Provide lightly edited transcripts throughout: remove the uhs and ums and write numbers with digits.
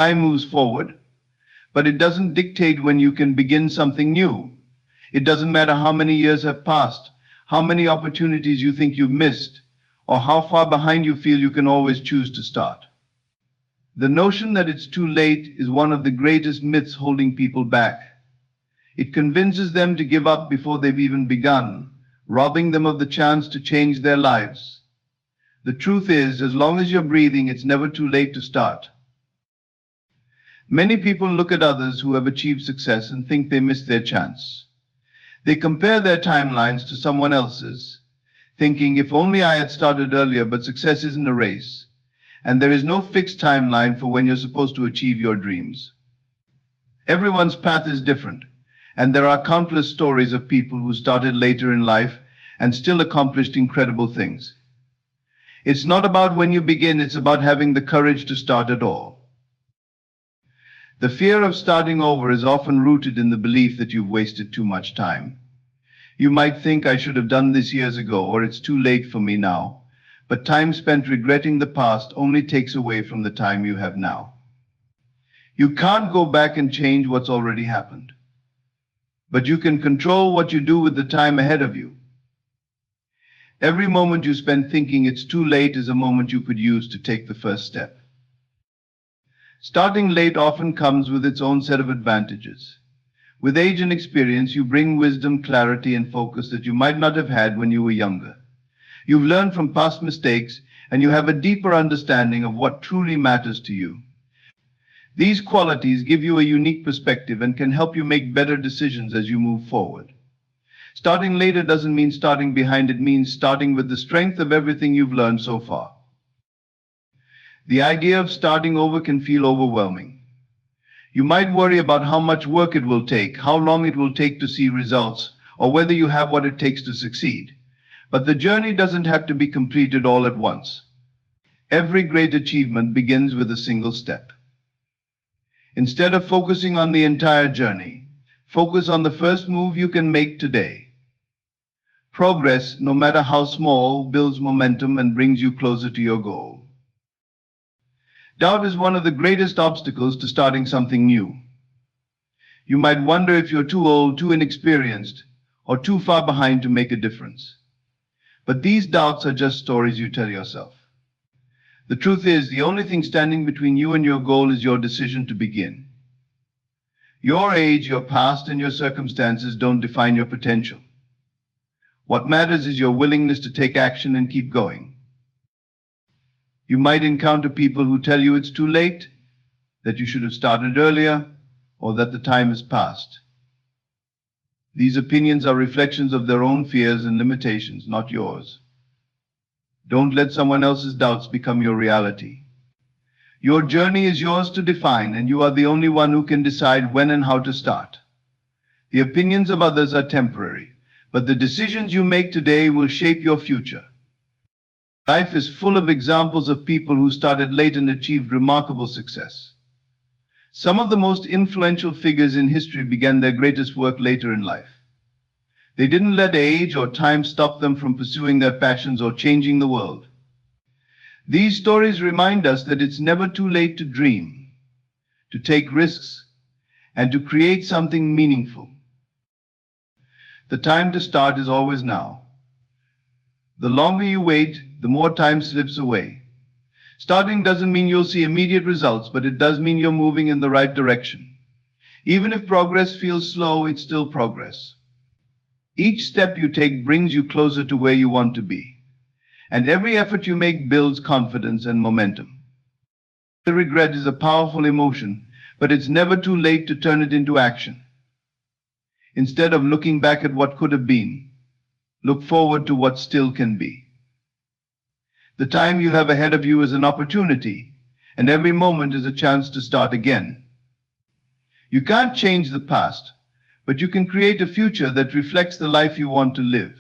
Time moves forward, but it doesn't dictate when you can begin something new. It doesn't matter how many years have passed, how many opportunities you think you've missed, or how far behind you feel you can always choose to start. The notion that it's too late is one of the greatest myths holding people back. It convinces them to give up before they've even begun, robbing them of the chance to change their lives. The truth is, as long as you're breathing, it's never too late to start. Many people look at others who have achieved success and think they missed their chance. They compare their timelines to someone else's, thinking if only I had started earlier, but success isn't a race, and there is no fixed timeline for when you're supposed to achieve your dreams. Everyone's path is different, and there are countless stories of people who started later in life and still accomplished incredible things. It's not about when you begin, it's about having the courage to start at all. The fear of starting over is often rooted in the belief that you've wasted too much time. You might think I should have done this years ago, or it's too late for me now. But time spent regretting the past only takes away from the time you have now. You can't go back and change what's already happened. But you can control what you do with the time ahead of you. Every moment you spend thinking it's too late is a moment you could use to take the first step. Starting late often comes with its own set of advantages. With age and experience, you bring wisdom, clarity, and focus that you might not have had when you were younger. You've learned from past mistakes, and you have a deeper understanding of what truly matters to you. These qualities give you a unique perspective and can help you make better decisions as you move forward. Starting later doesn't mean starting behind, it means starting with the strength of everything you've learned so far. The idea of starting over can feel overwhelming. You might worry about how much work it will take, how long it will take to see results, or whether you have what it takes to succeed. But the journey doesn't have to be completed all at once. Every great achievement begins with a single step. Instead of focusing on the entire journey, focus on the first move you can make today. Progress, no matter how small, builds momentum and brings you closer to your goal. Doubt is one of the greatest obstacles to starting something new. You might wonder if you're too old, too inexperienced, or too far behind to make a difference. But these doubts are just stories you tell yourself. The truth is, the only thing standing between you and your goal is your decision to begin. Your age, your past, and your circumstances don't define your potential. What matters is your willingness to take action and keep going. You might encounter people who tell you it's too late, that you should have started earlier, or that the time has passed. These opinions are reflections of their own fears and limitations, not yours. Don't let someone else's doubts become your reality. Your journey is yours to define, and you are the only one who can decide when and how to start. The opinions of others are temporary, but the decisions you make today will shape your future. Life is full of examples of people who started late and achieved remarkable success. Some of the most influential figures in history began their greatest work later in life. They didn't let age or time stop them from pursuing their passions or changing the world. These stories remind us that it's never too late to dream, to take risks, and to create something meaningful. The time to start is always now. The longer you wait, the more time slips away. Starting doesn't mean you'll see immediate results, but it does mean you're moving in the right direction. Even if progress feels slow, it's still progress. Each step you take brings you closer to where you want to be, and every effort you make builds confidence and momentum. The regret is a powerful emotion, but it's never too late to turn it into action. Instead of looking back at what could have been, look forward to what still can be. The time you have ahead of you is an opportunity, and every moment is a chance to start again. You can't change the past, but you can create a future that reflects the life you want to live.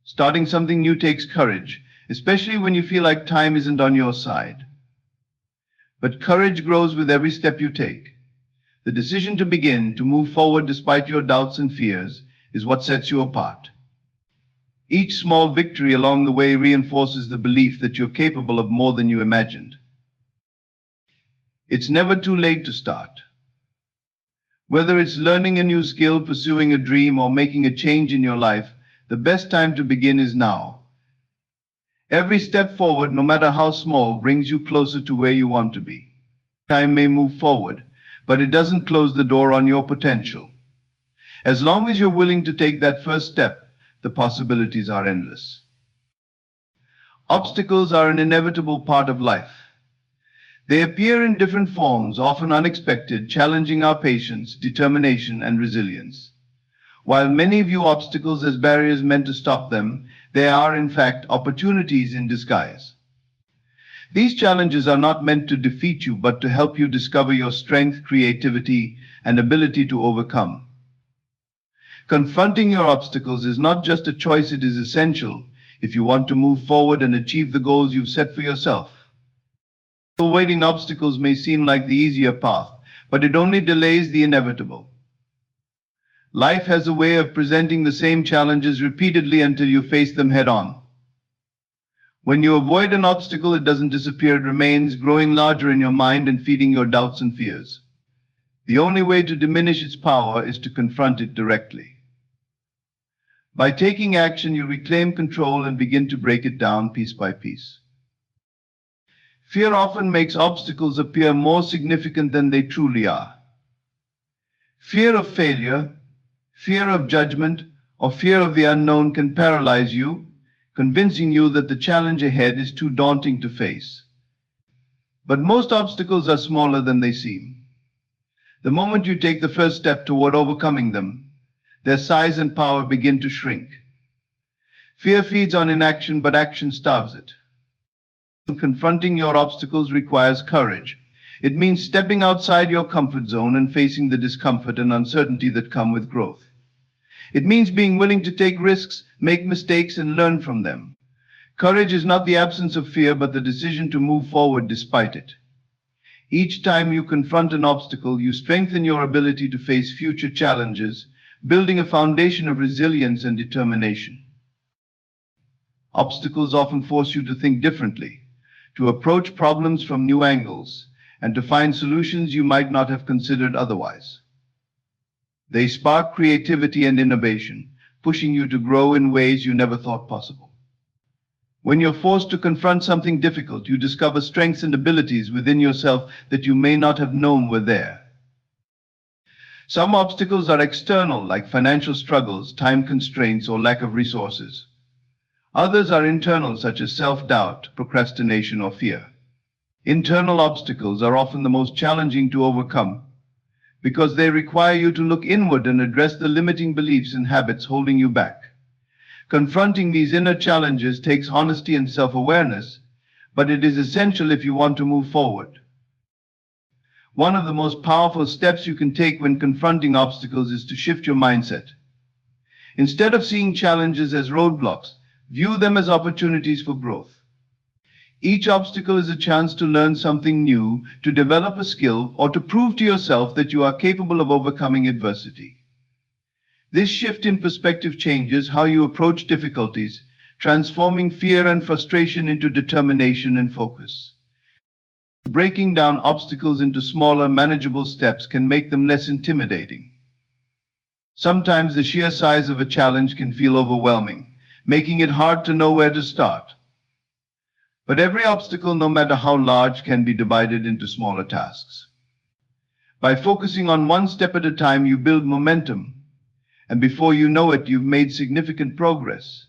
Starting something new takes courage, especially when you feel like time isn't on your side. But courage grows with every step you take. The decision to begin, to move forward despite your doubts and fears, is what sets you apart. Each small victory along the way reinforces the belief that you're capable of more than you imagined. It's never too late to start. Whether it's learning a new skill, pursuing a dream, or making a change in your life, the best time to begin is now. Every step forward, no matter how small, brings you closer to where you want to be. Time may move forward, but it doesn't close the door on your potential. As long as you're willing to take that first step, the possibilities are endless. Obstacles are an inevitable part of life. They appear in different forms, often unexpected, challenging our patience, determination, and resilience. While many view obstacles as barriers meant to stop them, they are in fact opportunities in disguise. These challenges are not meant to defeat you, but to help you discover your strength, creativity, and ability to overcome. Confronting your obstacles is not just a choice, it is essential if you want to move forward and achieve the goals you've set for yourself. Avoiding obstacles may seem like the easier path, but it only delays the inevitable. Life has a way of presenting the same challenges repeatedly until you face them head-on. When you avoid an obstacle, it doesn't disappear, it remains, growing larger in your mind and feeding your doubts and fears. The only way to diminish its power is to confront it directly. By taking action, you reclaim control and begin to break it down piece by piece. Fear often makes obstacles appear more significant than they truly are. Fear of failure, fear of judgment, or fear of the unknown can paralyze you, convincing you that the challenge ahead is too daunting to face. But most obstacles are smaller than they seem. The moment you take the first step toward overcoming them, their size and power begin to shrink. Fear feeds on inaction, but action starves it. Confronting your obstacles requires courage. It means stepping outside your comfort zone and facing the discomfort and uncertainty that come with growth. It means being willing to take risks, make mistakes, and learn from them. Courage is not the absence of fear, but the decision to move forward despite it. Each time you confront an obstacle, you strengthen your ability to face future challenges, building a foundation of resilience and determination. Obstacles often force you to think differently, to approach problems from new angles, and to find solutions you might not have considered otherwise. They spark creativity and innovation, pushing you to grow in ways you never thought possible. When you're forced to confront something difficult, you discover strengths and abilities within yourself that you may not have known were there. Some obstacles are external, like financial struggles, time constraints, or lack of resources. Others are internal, such as self-doubt, procrastination, or fear. Internal obstacles are often the most challenging to overcome because they require you to look inward and address the limiting beliefs and habits holding you back. Confronting these inner challenges takes honesty and self-awareness, but it is essential if you want to move forward. One of the most powerful steps you can take when confronting obstacles is to shift your mindset. Instead of seeing challenges as roadblocks, view them as opportunities for growth. Each obstacle is a chance to learn something new, to develop a skill, or to prove to yourself that you are capable of overcoming adversity. This shift in perspective changes how you approach difficulties, transforming fear and frustration into determination and focus. Breaking down obstacles into smaller, manageable steps can make them less intimidating. Sometimes the sheer size of a challenge can feel overwhelming, making it hard to know where to start. But every obstacle, no matter how large, can be divided into smaller tasks. By focusing on one step at a time, you build momentum, and before you know it, you've made significant progress.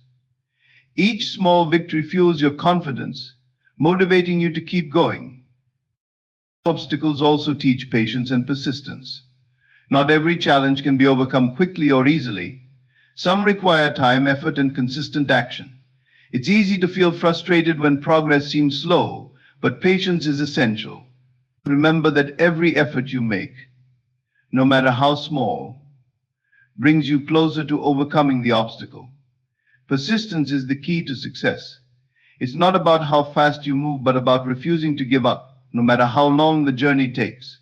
Each small victory fuels your confidence, motivating you to keep going. Obstacles also teach patience and persistence. Not every challenge can be overcome quickly or easily. Some require time, effort, and consistent action. It's easy to feel frustrated when progress seems slow, but patience is essential. Remember that every effort you make, no matter how small, brings you closer to overcoming the obstacle. Persistence is the key to success. It's not about how fast you move, but about refusing to give up, no matter how long the journey takes.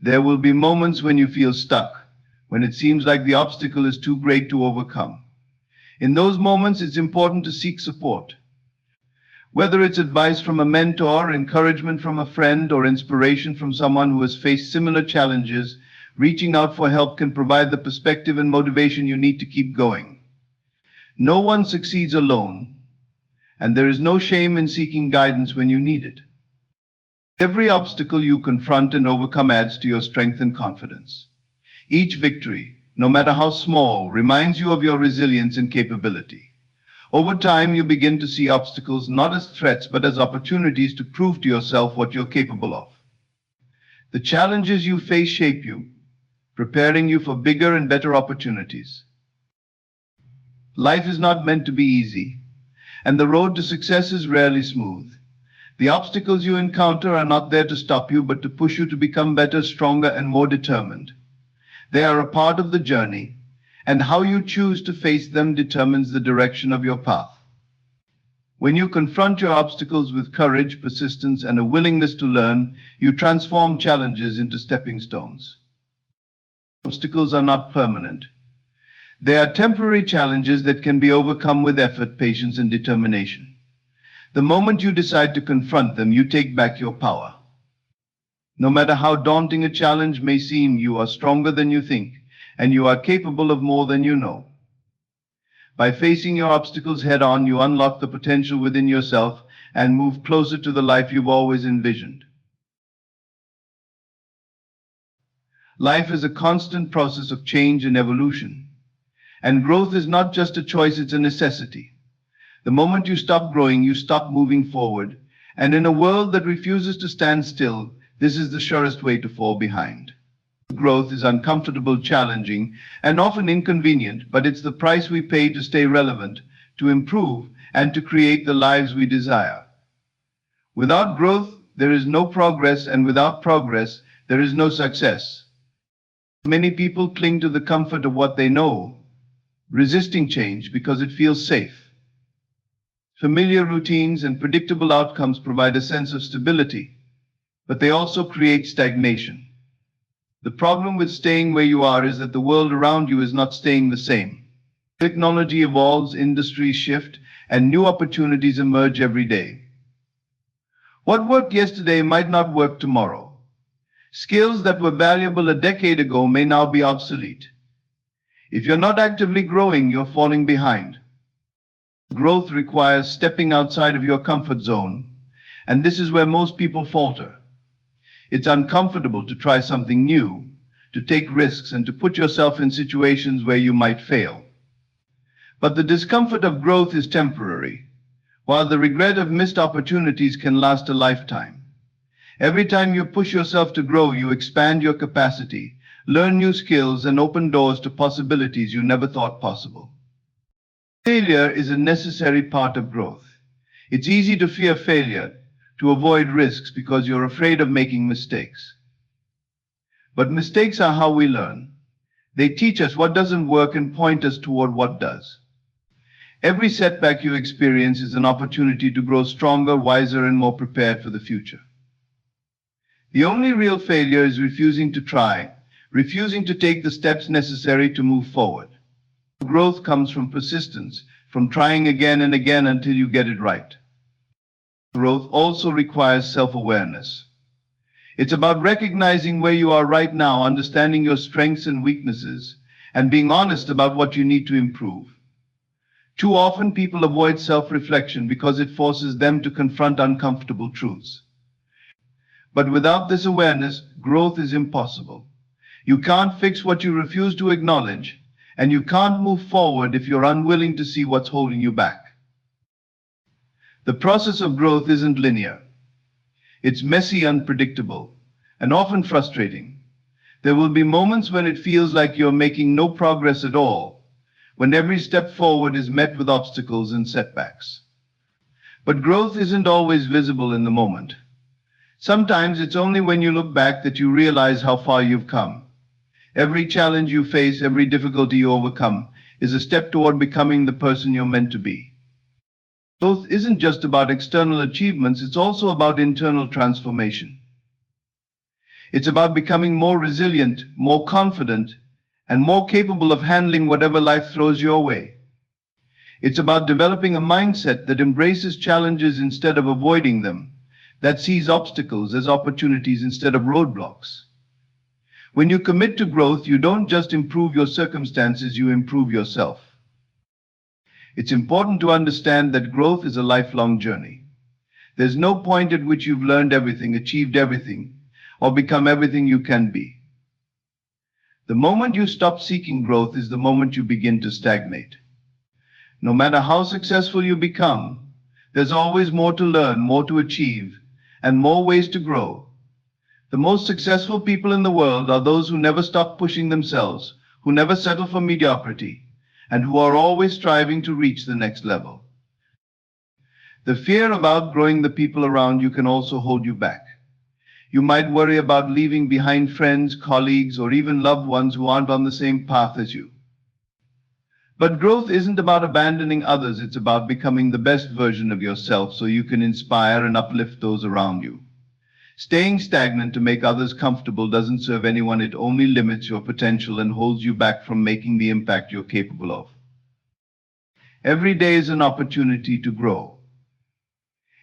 There will be moments when you feel stuck, when it seems like the obstacle is too great to overcome. In those moments, it's important to seek support. Whether it's advice from a mentor, encouragement from a friend, or inspiration from someone who has faced similar challenges, reaching out for help can provide the perspective and motivation you need to keep going. No one succeeds alone, and there is no shame in seeking guidance when you need it. Every obstacle you confront and overcome adds to your strength and confidence. Each victory, no matter how small, reminds you of your resilience and capability. Over time, you begin to see obstacles not as threats but as opportunities to prove to yourself what you're capable of. The challenges you face shape you, preparing you for bigger and better opportunities. Life is not meant to be easy, and the road to success is rarely smooth. The obstacles you encounter are not there to stop you, but to push you to become better, stronger, and more determined. They are a part of the journey, and how you choose to face them determines the direction of your path. When you confront your obstacles with courage, persistence, and a willingness to learn, you transform challenges into stepping stones. Obstacles are not permanent. They are temporary challenges that can be overcome with effort, patience, and determination. The moment you decide to confront them, you take back your power. No matter how daunting a challenge may seem, you are stronger than you think, and you are capable of more than you know. By facing your obstacles head-on, you unlock the potential within yourself and move closer to the life you've always envisioned. Life is a constant process of change and evolution, and growth is not just a choice, it's a necessity. The moment you stop growing, you stop moving forward, and in a world that refuses to stand still, this is the surest way to fall behind. Growth is uncomfortable, challenging, and often inconvenient, but it's the price we pay to stay relevant, to improve, and to create the lives we desire. Without growth, there is no progress, and without progress, there is no success. Many people cling to the comfort of what they know, resisting change because it feels safe. Familiar routines and predictable outcomes provide a sense of stability, but they also create stagnation. The problem with staying where you are is that the world around you is not staying the same. Technology evolves, industries shift, and new opportunities emerge every day. What worked yesterday might not work tomorrow. Skills that were valuable a decade ago may now be obsolete. If you're not actively growing, you're falling behind. Growth requires stepping outside of your comfort zone, and this is where most people falter. It's uncomfortable to try something new, to take risks, and to put yourself in situations where you might fail. But the discomfort of growth is temporary, while the regret of missed opportunities can last a lifetime. Every time you push yourself to grow, you expand your capacity, learn new skills, and open doors to possibilities you never thought possible. Failure is a necessary part of growth. It's easy to fear failure, to avoid risks because you're afraid of making mistakes. But mistakes are how we learn. They teach us what doesn't work and point us toward what does. Every setback you experience is an opportunity to grow stronger, wiser, and more prepared for the future. The only real failure is refusing to try, refusing to take the steps necessary to move forward. Growth comes from persistence, from trying again and again until you get it right. Growth also requires self-awareness. It's about recognizing where you are right now, understanding your strengths and weaknesses, and being honest about what you need to improve. Too often people avoid self-reflection because it forces them to confront uncomfortable truths. But without this awareness, growth is impossible. You can't fix what you refuse to acknowledge, and you can't move forward if you're unwilling to see what's holding you back. The process of growth isn't linear. It's messy, unpredictable, and often frustrating. There will be moments when it feels like you're making no progress at all, when every step forward is met with obstacles and setbacks. But growth isn't always visible in the moment. Sometimes it's only when you look back that you realize how far you've come. Every challenge you face, every difficulty you overcome, is a step toward becoming the person you're meant to be. Growth isn't just about external achievements, it's also about internal transformation. It's about becoming more resilient, more confident, and more capable of handling whatever life throws your way. It's about developing a mindset that embraces challenges instead of avoiding them, that sees obstacles as opportunities instead of roadblocks. When you commit to growth, you don't just improve your circumstances, you improve yourself. It's important to understand that growth is a lifelong journey. There's no point at which you've learned everything, achieved everything, or become everything you can be. The moment you stop seeking growth is the moment you begin to stagnate. No matter how successful you become, there's always more to learn, more to achieve, and more ways to grow. The most successful people in the world are those who never stop pushing themselves, who never settle for mediocrity, and who are always striving to reach the next level. The fear of outgrowing the people around you can also hold you back. You might worry about leaving behind friends, colleagues, or even loved ones who aren't on the same path as you. But growth isn't about abandoning others, it's about becoming the best version of yourself so you can inspire and uplift those around you. Staying stagnant to make others comfortable doesn't serve anyone, it only limits your potential and holds you back from making the impact you're capable of. Every day is an opportunity to grow.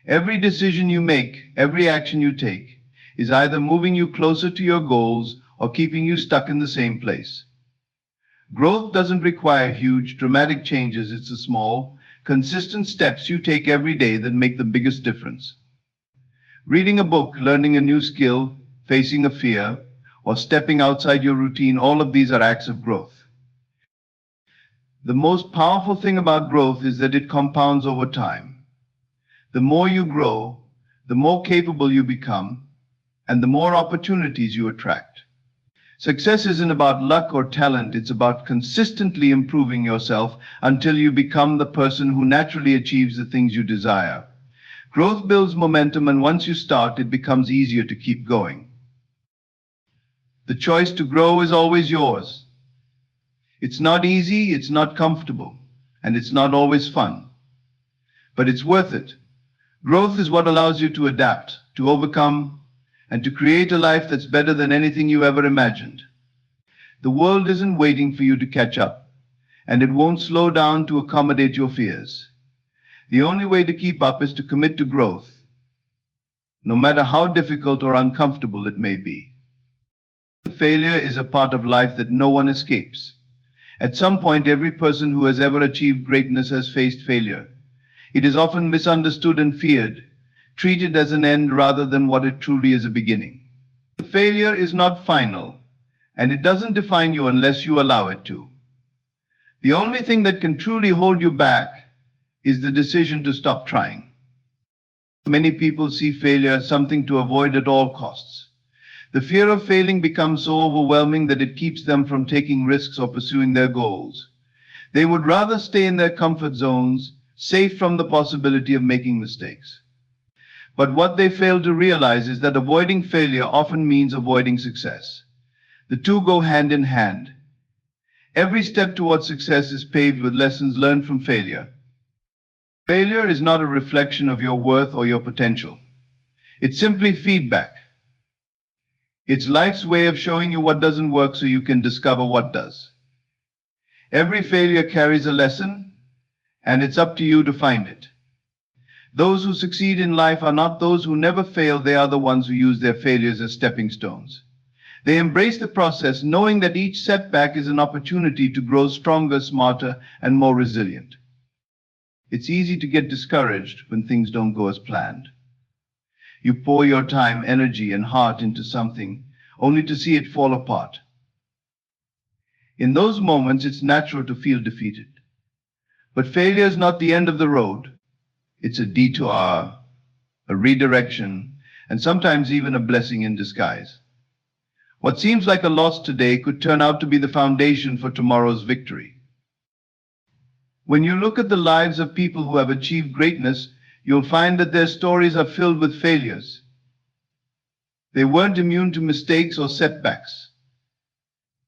Every decision you make, every action you take, is either moving you closer to your goals or keeping you stuck in the same place. Growth doesn't require huge, dramatic changes. It's the small, consistent steps you take every day that make the biggest difference. Reading a book, learning a new skill, facing a fear, or stepping outside your routine, all of these are acts of growth. The most powerful thing about growth is that it compounds over time. The more you grow, the more capable you become, and the more opportunities you attract. Success isn't about luck or talent, it's about consistently improving yourself until you become the person who naturally achieves the things you desire. Growth builds momentum, and once you start, it becomes easier to keep going. The choice to grow is always yours. It's not easy, it's not comfortable, and it's not always fun. But it's worth it. Growth is what allows you to adapt, to overcome, and to create a life that's better than anything you ever imagined. The world isn't waiting for you to catch up, and it won't slow down to accommodate your fears. The only way to keep up is to commit to growth, no matter how difficult or uncomfortable it may be. Failure is a part of life that no one escapes. At some point, every person who has ever achieved greatness has faced failure. It is often misunderstood and feared, treated as an end rather than what it truly is, a beginning. Failure is not final, and it doesn't define you unless you allow it to. The only thing that can truly hold you back is the decision to stop trying. Many people see failure as something to avoid at all costs. The fear of failing becomes so overwhelming that it keeps them from taking risks or pursuing their goals. They would rather stay in their comfort zones, safe from the possibility of making mistakes. But what they fail to realize is that avoiding failure often means avoiding success. The two go hand in hand. Every step towards success is paved with lessons learned from failure. Failure is not a reflection of your worth or your potential. It's simply feedback. It's life's way of showing you what doesn't work so you can discover what does. Every failure carries a lesson, and it's up to you to find it. Those who succeed in life are not those who never fail, they are the ones who use their failures as stepping stones. They embrace the process, knowing that each setback is an opportunity to grow stronger, smarter, and more resilient. It's easy to get discouraged when things don't go as planned. You pour your time, energy, and heart into something, only to see it fall apart. In those moments, it's natural to feel defeated. But failure is not the end of the road. It's a detour, a redirection, and sometimes even a blessing in disguise. What seems like a loss today could turn out to be the foundation for tomorrow's victory. When you look at the lives of people who have achieved greatness, you'll find that their stories are filled with failures. They weren't immune to mistakes or setbacks.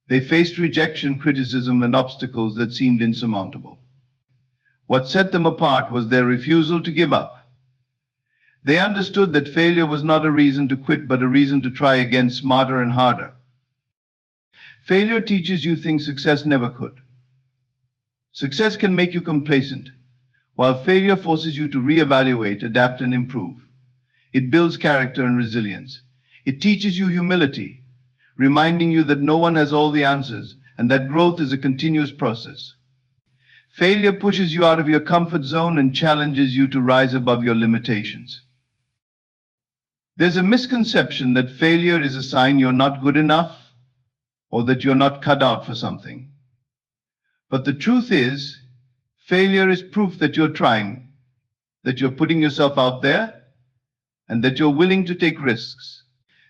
They faced rejection, criticism, and obstacles that seemed insurmountable. What set them apart was their refusal to give up. They understood that failure was not a reason to quit, but a reason to try again, smarter and harder. Failure teaches you things success never could. Success can make you complacent, while failure forces you to reevaluate, adapt, and improve. It builds character and resilience. It teaches you humility, reminding you that no one has all the answers and that growth is a continuous process. Failure pushes you out of your comfort zone and challenges you to rise above your limitations. There's a misconception that failure is a sign you're not good enough or that you're not cut out for something. But the truth is, failure is proof that you're trying, that you're putting yourself out there, and that you're willing to take risks.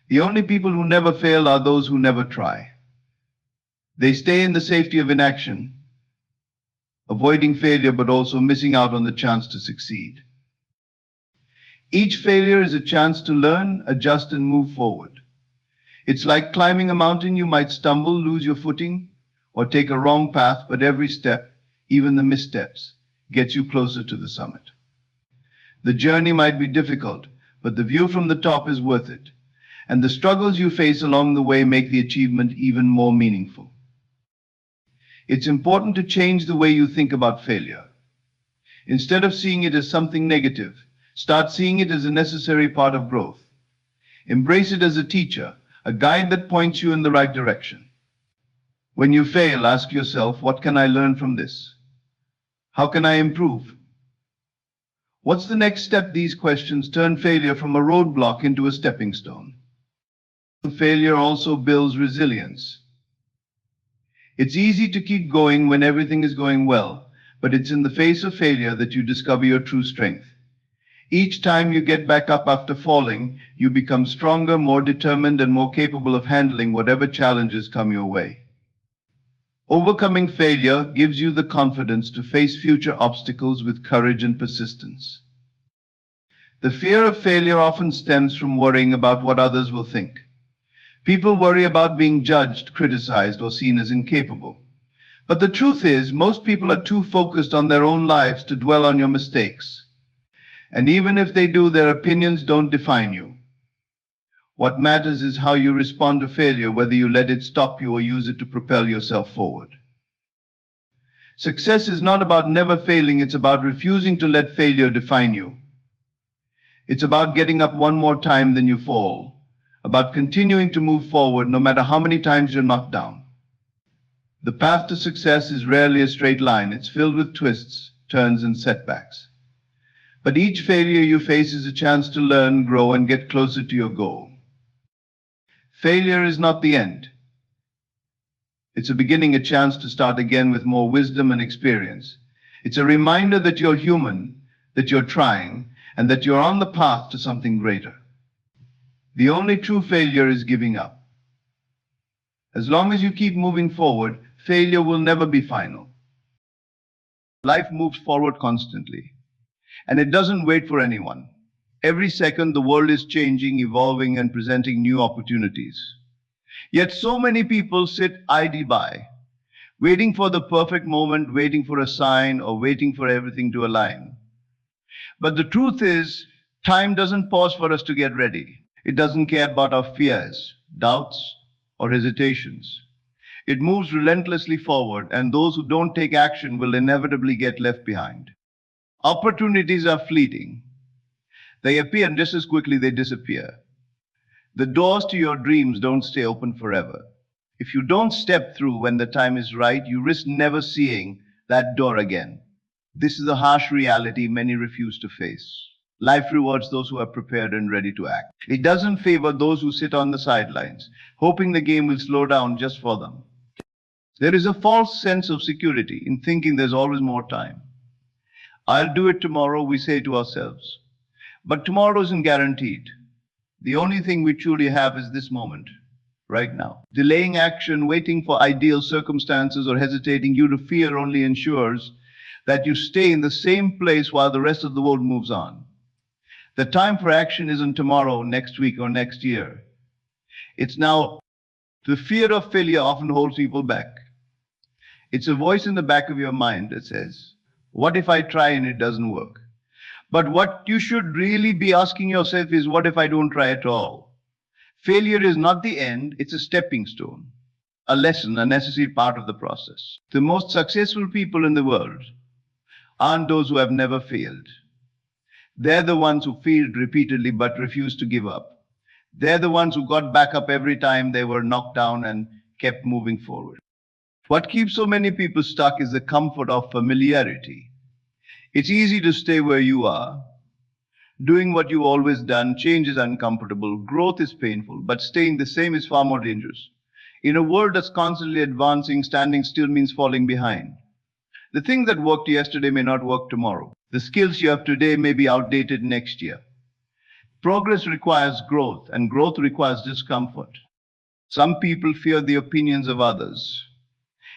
The only people who never fail are those who never try. They stay in the safety of inaction, avoiding failure but also missing out on the chance to succeed. Each failure is a chance to learn, adjust, and move forward. It's like climbing a mountain. You might stumble, lose your footing, or take a wrong path, but every step, even the missteps, gets you closer to the summit. The journey might be difficult, but the view from the top is worth it, and the struggles you face along the way make the achievement even more meaningful. It's important to change the way you think about failure. Instead of seeing it as something negative, start seeing it as a necessary part of growth. Embrace it as a teacher, a guide that points you in the right direction. When you fail, ask yourself, what can I learn from this? How can I improve? What's the next step? These questions turn failure from a roadblock into a stepping stone. Failure also builds resilience. It's easy to keep going when everything is going well, but it's in the face of failure that you discover your true strength. Each time you get back up after falling, you become stronger, more determined, and more capable of handling whatever challenges come your way. Overcoming failure gives you the confidence to face future obstacles with courage and persistence. The fear of failure often stems from worrying about what others will think. People worry about being judged, criticized, or seen as incapable. But the truth is, most people are too focused on their own lives to dwell on your mistakes. And even if they do, their opinions don't define you. What matters is how you respond to failure, whether you let it stop you or use it to propel yourself forward. Success is not about never failing, it's about refusing to let failure define you. It's about getting up one more time than you fall, about continuing to move forward no matter how many times you're knocked down. The path to success is rarely a straight line. It's filled with twists, turns, and setbacks. But each failure you face is a chance to learn, grow, and get closer to your goal. Failure is not the end. It's a beginning, a chance to start again with more wisdom and experience. It's a reminder that you're human, that you're trying, and that you're on the path to something greater. The only true failure is giving up. As long as you keep moving forward, failure will never be final. Life moves forward constantly, and it doesn't wait for anyone. Every second, the world is changing, evolving, and presenting new opportunities. Yet so many people sit idly by, waiting for the perfect moment, waiting for a sign, or waiting for everything to align. But the truth is, time doesn't pause for us to get ready. It doesn't care about our fears, doubts, or hesitations. It moves relentlessly forward, and those who don't take action will inevitably get left behind. Opportunities are fleeting. They appear and just as quickly they disappear. The doors to your dreams don't stay open forever. If you don't step through when the time is right, you risk never seeing that door again. This is a harsh reality many refuse to face. Life rewards those who are prepared and ready to act. It doesn't favor those who sit on the sidelines, hoping the game will slow down just for them. There is a false sense of security in thinking there's always more time. I'll do it tomorrow, we say to ourselves. But tomorrow isn't guaranteed. The only thing we truly have is this moment, right now. Delaying action, waiting for ideal circumstances, or hesitating due to fear only ensures that you stay in the same place while the rest of the world moves on. The time for action isn't tomorrow, next week, or next year. It's now. The fear of failure often holds people back. It's a voice in the back of your mind that says, what if I try and it doesn't work? But what you should really be asking yourself is, what if I don't try at all? Failure is not the end, it's a stepping stone, a lesson, a necessary part of the process. The most successful people in the world aren't those who have never failed. They're the ones who failed repeatedly but refused to give up. They're the ones who got back up every time they were knocked down and kept moving forward. What keeps so many people stuck is the comfort of familiarity. It's easy to stay where you are, doing what you've always done. Change is uncomfortable, growth is painful, but staying the same is far more dangerous. In a world that's constantly advancing, standing still means falling behind. The things that worked yesterday may not work tomorrow. The skills you have today may be outdated next year. Progress requires growth, and growth requires discomfort. Some people fear the opinions of others.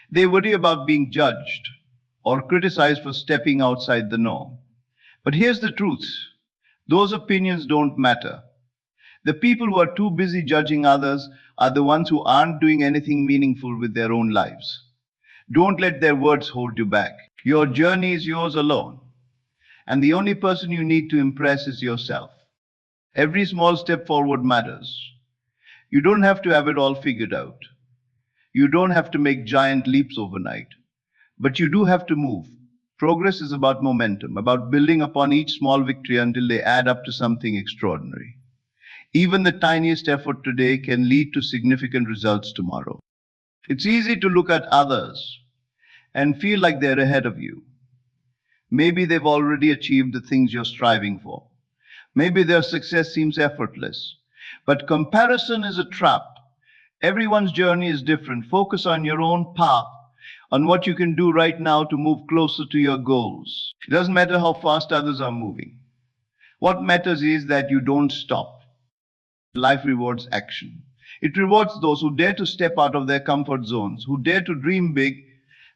They worry about being judged or criticized for stepping outside the norm. But here's the truth: those opinions don't matter. The people who are too busy judging others are the ones who aren't doing anything meaningful with their own lives. Don't let their words hold you back. Your journey is yours alone, and the only person you need to impress is yourself. Every small step forward matters. You don't have to have it all figured out. You don't have to make giant leaps overnight, but you do have to move. Progress is about momentum, about building upon each small victory until they add up to something extraordinary. Even the tiniest effort today can lead to significant results tomorrow. It's easy to look at others and feel like they're ahead of you. Maybe they've already achieved the things you're striving for. Maybe their success seems effortless. But comparison is a trap. Everyone's journey is different. Focus on your own path, on what you can do right now to move closer to your goals. It doesn't matter how fast others are moving. What matters is that you don't stop. Life rewards action. It rewards those who dare to step out of their comfort zones, who dare to dream big,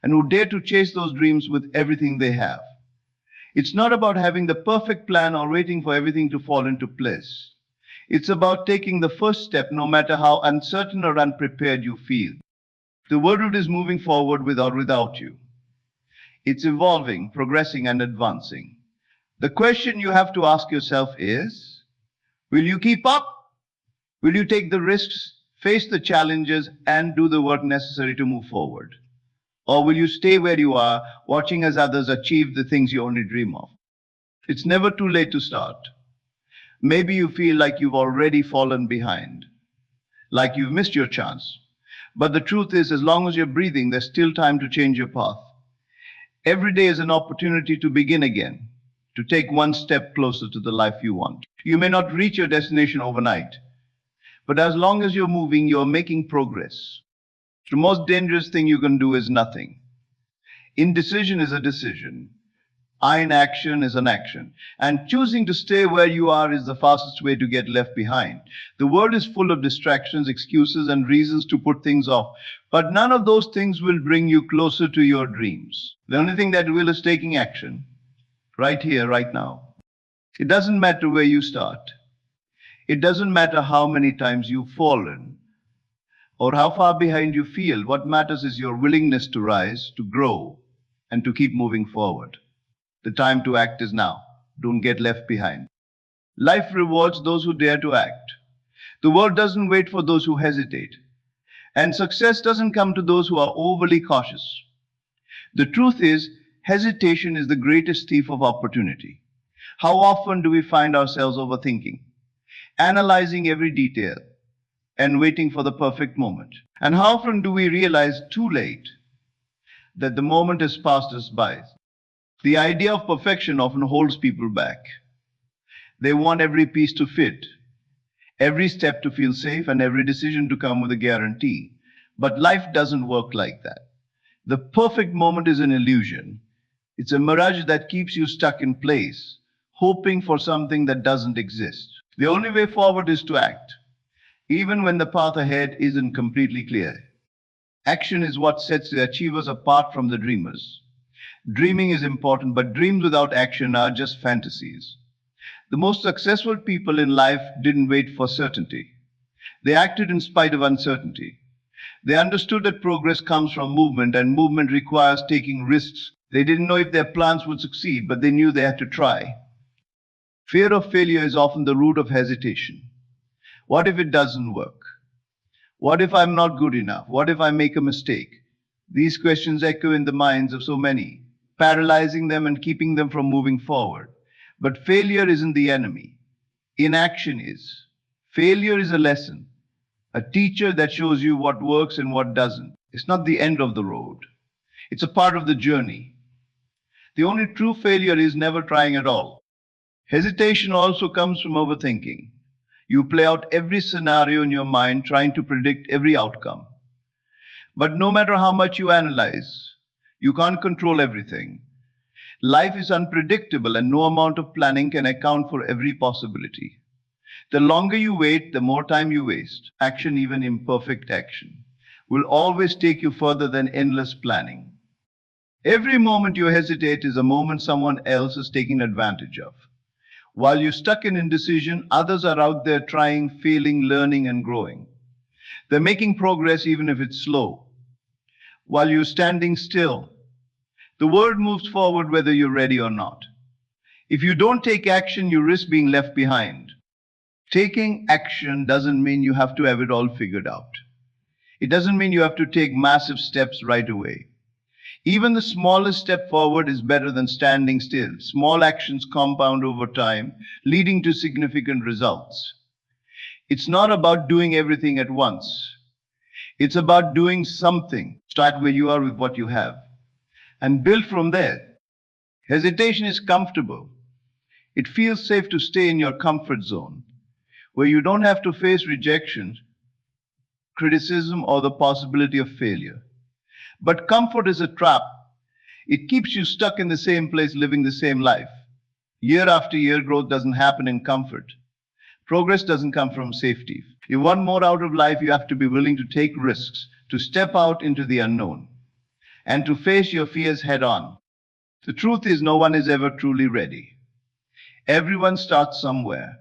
and who dare to chase those dreams with everything they have. It's not about having the perfect plan or waiting for everything to fall into place. It's about taking the first step no matter how uncertain or unprepared you feel. The world is moving forward with or without you. It's evolving, progressing, and advancing. The question you have to ask yourself is, will you keep up? Will you take the risks, face the challenges, and do the work necessary to move forward? Or will you stay where you are, watching as others achieve the things you only dream of? It's never too late to start. Maybe you feel like you've already fallen behind, like you've missed your chance. But the truth is, as long as you're breathing, there's still time to change your path. Every day is an opportunity to begin again, to take one step closer to the life you want. You may not reach your destination overnight, but as long as you're moving, you're making progress. The most dangerous thing you can do is nothing. Indecision is a decision. Inaction is an action. And choosing to stay where you are is the fastest way to get left behind. The world is full of distractions, excuses, and reasons to put things off. But none of those things will bring you closer to your dreams. The only thing that will is taking action. Right here, right now. It doesn't matter where you start. It doesn't matter how many times you've fallen or how far behind you feel. What matters is your willingness to rise, to grow, and to keep moving forward. The time to act is now. Don't get left behind. Life rewards those who dare to act. The world doesn't wait for those who hesitate. And success doesn't come to those who are overly cautious. The truth is, hesitation is the greatest thief of opportunity. How often do we find ourselves overthinking, analyzing every detail, and waiting for the perfect moment? And how often do we realize too late that the moment has passed us by? The idea of perfection often holds people back. They want every piece to fit, every step to feel safe, and every decision to come with a guarantee. But life doesn't work like that. The perfect moment is an illusion. It's a mirage that keeps you stuck in place, hoping for something that doesn't exist. The only way forward is to act, even when the path ahead isn't completely clear. Action is what sets the achievers apart from the dreamers. Dreaming is important, but dreams without action are just fantasies. The most successful people in life didn't wait for certainty. They acted in spite of uncertainty. They understood that progress comes from movement, and movement requires taking risks. They didn't know if their plans would succeed, but they knew they had to try. Fear of failure is often the root of hesitation. What if it doesn't work? What if I'm not good enough? What if I make a mistake? These questions echo in the minds of so many. paralyzing them and keeping them from moving forward. But failure isn't the enemy. Inaction is. Failure is a lesson, a teacher that shows you what works and what doesn't. It's not the end of the road. It's a part of the journey. The only true failure is never trying at all. Hesitation also comes from overthinking. You play out every scenario in your mind trying to predict every outcome. But no matter how much you analyze, you can't control everything. Life is unpredictable and no amount of planning can account for every possibility. The longer you wait, the more time you waste. Action, even imperfect action, will always take you further than endless planning. Every moment you hesitate is a moment someone else is taking advantage of. While you're stuck in indecision, others are out there trying, failing, learning, and growing. They're making progress even if it's slow. While you're standing still, the world moves forward whether you're ready or not. If you don't take action, you risk being left behind. Taking action doesn't mean you have to have it all figured out. It doesn't mean you have to take massive steps right away. Even the smallest step forward is better than standing still. Small actions compound over time, leading to significant results. It's not about doing everything at once. It's about doing something. Start where you are with what you have and build from there. Hesitation is comfortable. It feels safe to stay in your comfort zone, where you don't have to face rejection, criticism, or the possibility of failure. But comfort is a trap. It keeps you stuck in the same place, living the same life. Year after year, growth doesn't happen in comfort. Progress doesn't come from safety. If you want more out of life, you have to be willing to take risks, to step out into the unknown, and to face your fears head on. The truth is, no one is ever truly ready. Everyone starts somewhere,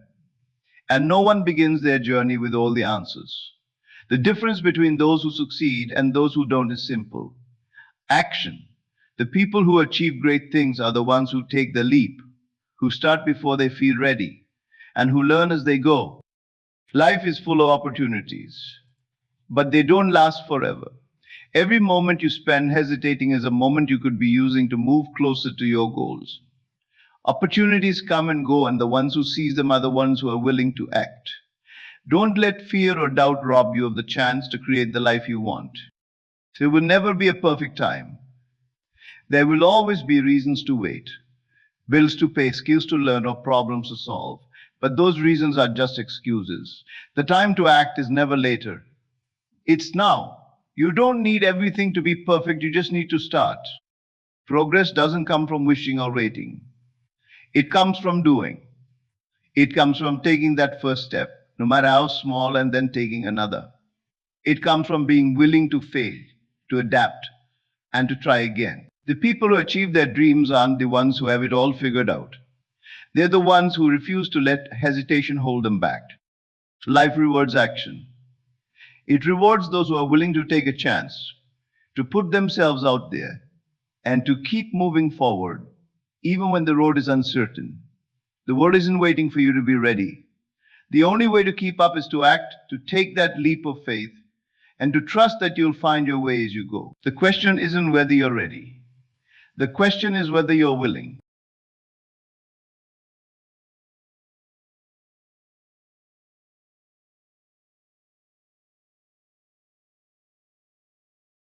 and no one begins their journey with all the answers. The difference between those who succeed and those who don't is simple. Action. The people who achieve great things are the ones who take the leap, who start before they feel ready, and who learn as they go. Life is full of opportunities, but they don't last forever. Every moment you spend hesitating is a moment you could be using to move closer to your goals. Opportunities come and go, and the ones who seize them are the ones who are willing to act. Don't let fear or doubt rob you of the chance to create the life you want. There will never be a perfect time. There will always be reasons to wait, bills to pay, skills to learn, or problems to solve. But those reasons are just excuses. The time to act is never later. It's now. You don't need everything to be perfect, you just need to start. Progress doesn't come from wishing or waiting. It comes from doing. It comes from taking that first step, no matter how small, and then taking another. It comes from being willing to fail, to adapt, and to try again. The people who achieve their dreams aren't the ones who have it all figured out. They're the ones who refuse to let hesitation hold them back. Life rewards action. It rewards those who are willing to take a chance, to put themselves out there, and to keep moving forward, even when the road is uncertain. The world isn't waiting for you to be ready. The only way to keep up is to act, to take that leap of faith, and to trust that you'll find your way as you go. The question isn't whether you're ready. The question is whether you're willing.